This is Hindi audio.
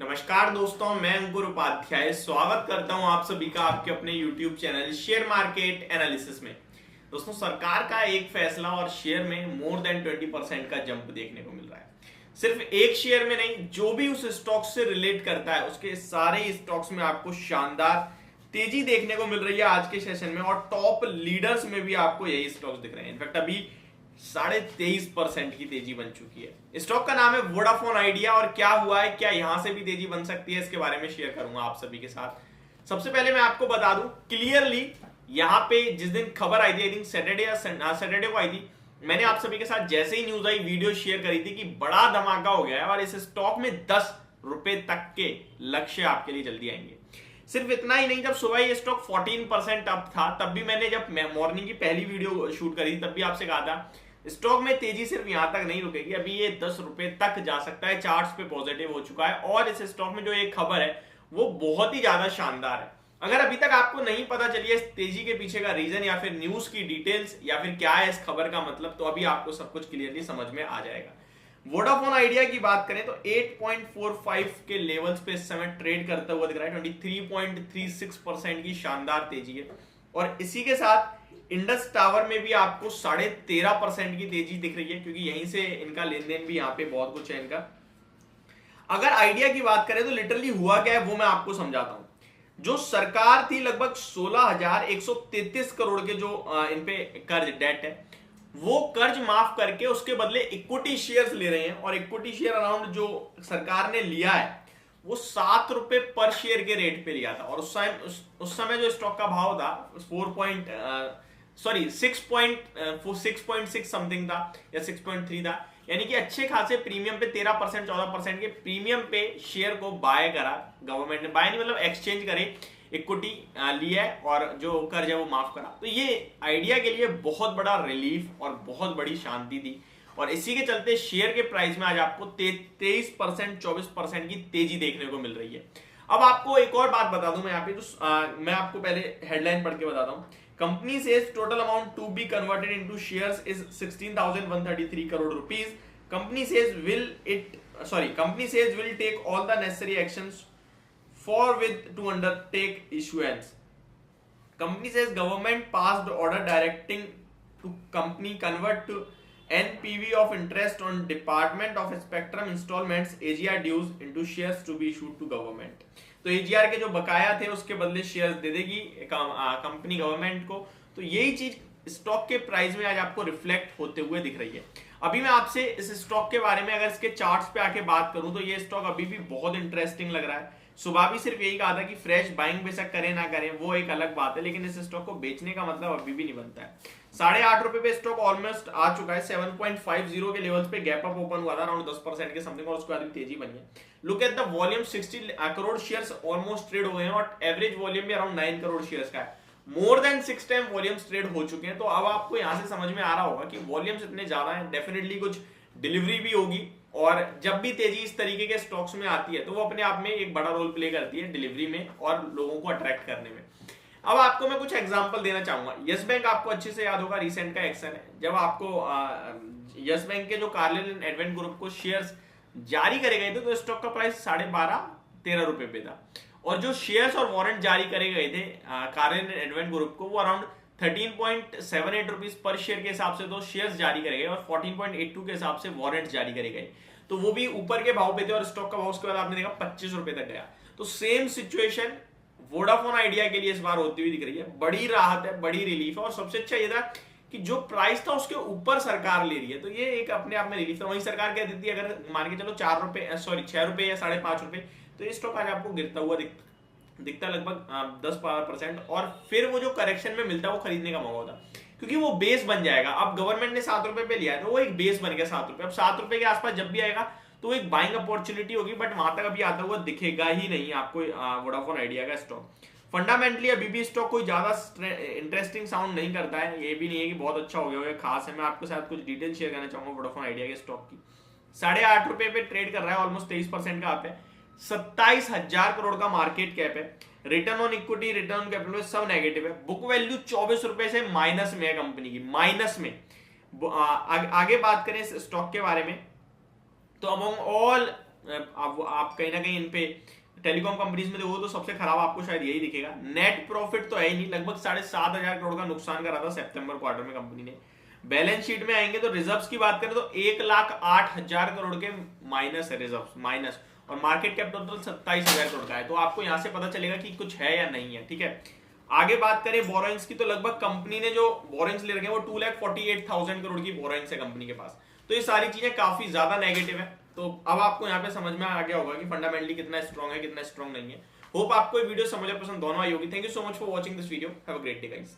नमस्कार दोस्तों, मैं अंकुर उपाध्याय स्वागत करता हूं आप सभी का आपके अपने YouTube channel share market analysis में। दोस्तों, सरकार का एक फैसला और शेयर में मोर देन 20% का जंप देखने को मिल रहा है। सिर्फ एक शेयर में नहीं, जो भी उस स्टॉक से रिलेट करता है उसके सारे स्टॉक्स में आपको शानदार तेजी देखने को मिल रही है आज के सेशन में, और टॉप लीडर्स में भी आपको यही स्टॉक्स दिख रहे हैं। इनफैक्ट अभी 23.5% की तेजी बन चुकी है। स्टॉक का नाम है वोडाफोन आइडिया, और क्या हुआ है, क्या यहां से भी तेजी बन सकती है, इसके बारे में शेयर करूंगा आप सभी के साथ। सबसे पहले मैं आपको बता दूं क्लियरली, यहां पे जिस दिन खबर आई थी, आई थिंक सैटरडे या सैटरडे को आई थी, मैंने आप सभी के साथ जैसे ही न्यूज आई वीडियो शेयर करी थी कि बड़ा धमाका हो गया है और इस स्टॉक में 10 रुपए तक के लक्ष्य आपके लिए जल्दी आएंगे। सिर्फ इतना ही नहीं, जब सुबह ये स्टॉक 14% अप था, तब भी मैंने जब मॉर्निंग की पहली वीडियो शूट करी तब भी आपसे कहा था स्टॉक में तेजी सिर्फ यहां तक नहीं रुकेगी, अभी ये 10 रुपए तक जा सकता है। चार्ट्स पे पॉजिटिव हो चुका है, और इस स्टॉक में जो एक खबर है वो बहुत ही ज्यादा शानदार है। अगर अभी तक आपको नहीं पता चली है इस तेजी के पीछे का रीजन या फिर न्यूज की डिटेल्स या फिर क्या है इस खबर का मतलब, तो अभी आपको सब कुछ क्लियरली समझ में आ जाएगा। वोडाफोन आइडिया की बात करें तो 8.45 के लेवल्स पे इस समय ट्रेड करता हुआ दिख रहा है। 23.36% की शानदार तेजी है, और इसी के साथ इंडस टावर में भी आपको 13.5% की तेजी दिख रही है, क्योंकि यहीं से इनका लेन देन भी यहाँ पे बहुत कुछ है इनका। अगर आइडिया की बात करें तो लिटरली हुआ क्या है वो मैं आपको समझाता हूं। जो सरकार थी लगभग 16,133 करोड़ के जो इन पे कर्ज डेट है, वो कर्ज माफ करके उसके बदले इक्विटी शेयर्स ले रहे हैं, और इक्विटी शेयर अराउंड जो सरकार ने लिया है वो 7 रुपए पर शेयर के रेट पे लिया था, और उस समय जो स्टॉक का भाव था 6.6 समथिंग था या 6.3 था, यानी कि अच्छे खासे प्रीमियम पे 13% 14% के प्रीमियम पे शेयर को बाय करा गवर्नमेंट ने। बाय नहीं मतलब एक्सचेंज करे, इक्विटी लिया और जो कर्ज है वो माफ करा। तो ये आइडिया के लिए बहुत बड़ा रिलीफ और बहुत बड़ी शांति थी, और इसी के चलते शेयर के प्राइस में आज आपको 23% 24% की तेजी देखने को मिल रही है। अब आपको एक और बात बता दूं मैं यहाँ पे, जो मैं आपको पहले हेडलाइन पढ़ के बताता हूँ। Company says total amount to be converted into shares is 16,133 crore rupees. Company says will take all the necessary actions forthwith to undertake issuance. Company says government passed order directing to company convert to NPV of interest on Department of Spectrum installments AGR dues into shares to be issued to government. तो AGR के जो बकाया थे उसके बदले शेयर्स दे देगी कंपनी गवर्नमेंट को। तो यही चीज स्टॉक के प्राइस में आज आपको रिफ्लेक्ट होते हुए दिख रही है। अभी मैं आपसे इस स्टॉक के बारे में अगर इसके चार्ट्स पे आके बात करूं तो ये स्टॉक अभी भी बहुत इंटरेस्टिंग लग रहा है। सुबह भी सिर्फ यही कहा था कि फ्रेश बाइंग बेशक करें ना करें वो एक अलग बात है, लेकिन इस स्टॉक को बेचने का मतलब अभी भी नहीं बनता है। 8.5 रुपए पे स्टॉक ऑलमोस्ट आ चुका है। 7.50 के लेवल्स पे गैप अप ओपन हुआ था अराउंड 10% के समथिंग, और उसके बाद तेजी बनी है। Look at the volume, 60 crore shares almost trade हो गए हैं, और एवरेज वॉल्यूम भी अराउंड 9 करोड़ शेयर्स का है। More than 6 time volumes trade हो चुके हैं। तो अब आपको यहां से समझ में आ रहा होगा कि वॉल्यूम्स इतने ज्यादा हैं, डेफिनेटली कुछ डिलीवरी भी होगी, और जब भी तेजी इस तरीके के स्टॉक्स में आती है तो वो अपने आप में एक बड़ा रोल प्ले करती है डिलीवरी में और लोगों को अट्रैक्ट करने में। अब आपको मैं कुछ एग्जांपल देना चाहूंगा। यस बैंक आपको अच्छे से याद होगा, रिसेंट का एक्शन है जब आपको यस बैंक के जो कार्लिन एडवेंट ग्रुप को शेयर्स जारी करे गए थे तो स्टॉक का प्राइस 12.5-13 रुपए पे था, और जो शेयर्स और वारंट जारी करे गए थे कार्लिन एडवेंट ग्रुप को वो अराउंड 13.78 रुपीज पर शेयर के हिसाब से तो शेयर्स जारी करे गए, और 14.82 के हिसाब से वारंट जारी करे गए। तो वो भी ऊपर के भाव पे थे, और स्टॉक का भाव उसके बाद आपने देखा 25 रुपए तक गया। तो सेम सिचुएशन वोडाफोन आइडिया के लिए इस बार होती हुई दिख रही है। बड़ी राहत है, बड़ी रिलीफ है, और सबसे अच्छा ये था कि जो प्राइस था उसके ऊपर सरकार ले रही है, तो ये एक अपने आप में रिलीफ था। वहीं सरकार कह देती है अगर मान के चलो 6 रुपए या 5.5 रुपए, तो ये स्टॉक आज आपको गिरता हुआ दिखता लगभग 10%, और फिर वो जो करेक्शन में मिलता है वो खरीदने का मौका होता, क्योंकि वो बेस बन जाएगा। अब गवर्नमेंट ने 7 रुपए पे लिया है तो वो एक बेस बन गया 7 रुपए। अब 7 रुपए के आसपास जब भी आएगा तो एक बाइंग अपॉर्चुनिटी होगी, बट वहां तक अभी आता हुआ दिखेगा ही नहीं आपको वोडाफोन आइडिया का स्टॉक। फंडामेंटली अभी भी स्टॉक कोई ज्यादा इंटरेस्टिंग साउंड नहीं करता है, ये भी नहीं है कि बहुत अच्छा हो गया खास है। मैं आपके साथ कुछ डिटेल शेयर करना चाहूंगा वोडाफोन आइडिया के स्टॉक की। 8.5 रुपए पे ट्रेड कर रहा है, ऑलमोस्ट 23% का आप है। 27,000 करोड़ का मार्केट कैप है। Return on equity, return on capital सब नेगेटिव है। बुक वैल्यू 24 रुपए से माइनस में है कंपनी की, माइनस में। आगे बात करें इस स्टॉक के बारे में तो अमंग ऑल आप कहीं ना कहीं इन पे टेलीकॉम कंपनीज में देखो तो सबसे खराब आपको शायद यही दिखेगा। नेट प्रॉफिट तो है ही नहीं, लगभग 7,500 करोड़ का नुकसान करा था सितंबर क्वार्टर में कंपनी ने। बैलेंस शीट में आएंगे तो रिजर्व्स की बात करें तो 1,08,000 करोड़ के माइनस है रिजर्व्स, माइनस, और मार्केट कैप टोटल 27,000 करोड़ का है। तो आपको यहां से पता चलेगा कि कुछ है या नहीं है, ठीक है। आगे बात करें बोरोइंग्स की तो लगभग कंपनी ने जो बोरोइंग्स ले रखे हैं वो 2,48,000 करोड़ की बोरोइंग्स है कंपनी के पास। तो ये सारी चीजें काफी ज्यादा नेगेटिव है। तो अब आपको यहाँ पे समझ में आ गया होगा कि फंडामेंटली कितना स्ट्रॉन्ग है कितना स्ट्रॉन्ग नहीं है। होप आपको ये वीडियो समझ और पसंद दोनों आई होगी। Thank you so much for watching this video. Have a great day guys.